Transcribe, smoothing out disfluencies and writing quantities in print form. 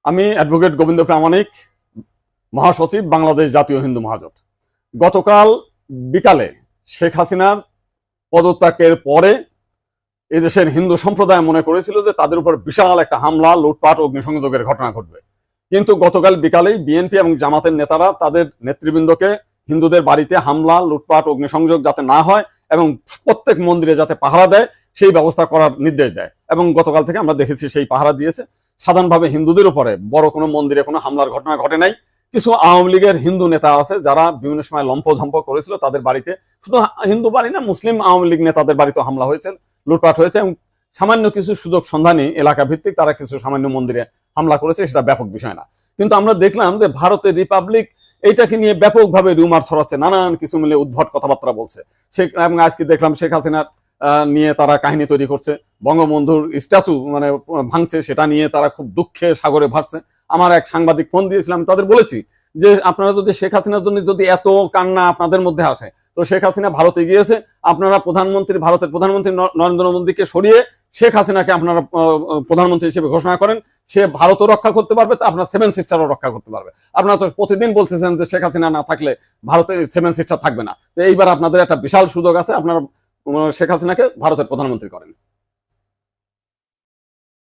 আমি অ্যাডভোকেট গোবিন্দ প্রামাণিক, মহাসচিব, বাংলাদেশ জাতীয় হিন্দু মহাজোট। গতকাল বিকালে শেখ হাসিনার পদত্যাগের পরে এদেশের হিন্দু সম্প্রদায় মনে করেছিল যে তাদের উপর বিশাল একটা হামলা, লুটপাট, অগ্নিসংযোগের ঘটনা ঘটবে। কিন্তু গতকাল বিকালেই বিএনপি এবং জামাতের নেতারা তাদের নেতৃবৃন্দকে হিন্দুদের বাড়িতে হামলা, লুটপাট, অগ্নিসংযোগ যাতে না হয় এবং প্রত্যেক মন্দিরে যাতে পাহারা দেয় সেই ব্যবস্থা করার নির্দেশ দেয়। এবং গতকাল থেকে আমরা দেখেছি সেই পাহারা দিয়েছে। সাধারণভাবে হিন্দুদের উপরে বড় কোনো মন্দিরে কোনো হামলার ঘটনা ঘটে নাই। কিছু আওয়ামী লীগের হিন্দু নেতা আছে যারা বিভিন্ন সময় লম্পঝম্প করেছিল, তাদের বাড়িতে, শুধু হিন্দু বাড়ি না, মুসলিম আওয়ামী লীগ নেতাদের বাড়িতে হামলা হয়েছে, লুটপাট হয়েছে। এবং সামান্য কিছু সুযোগ সন্ধানী এলাকা ভিত্তিক তারা কিছু সামান্য মন্দিরে হামলা করেছে, সেটা ব্যাপক বিষয় না। কিন্তু আমরা দেখলাম যে ভারতের রিপাবলিক এইটাকে নিয়ে ব্যাপকভাবে রুমার ছড়াচ্ছে, নানান কিছু মিলে উদ্ভট কথাবার্তা বলছে। এবং আজকে দেখলাম শেখ হাসিনার নিয়ে তারা কাহিনী তৈরি করছে, বঙ্গবন্ধুর স্ট্যাচু মানে ভাঙছে, সেটা নিয়ে তারা খুব দুঃখে সাগরে ভাসছে। আমার এক সাংবাদিক ফোন দিয়েছিলাম, তাদের বলেছি যে আপনারা যদি শেখ হাসিনার জন্য যদি এত কান্না আপনাদের মধ্যে আসে, তো শেখ হাসিনা ভারতে গিয়েছে, আপনারা ভারতের প্রধানমন্ত্রী নরেন্দ্র মোদীকে সরিয়ে শেখ হাসিনাকে আপনারা প্রধানমন্ত্রী হিসেবে ঘোষণা করেন। সে ভারতও রক্ষা করতে পারবে, তা আপনার সেভেন সিস্টারও রক্ষা করতে পারবে। আপনারা তো প্রতিদিন বলতেছেন যে শেখ হাসিনা না থাকলে ভারতে সেভেন সিস্টার থাকবে না। তো এইবার আপনাদের একটা বিশাল সুযোগ আছে, আপনারা শেখ হাসিনাকে ভারতের প্রধানমন্ত্রী করেন।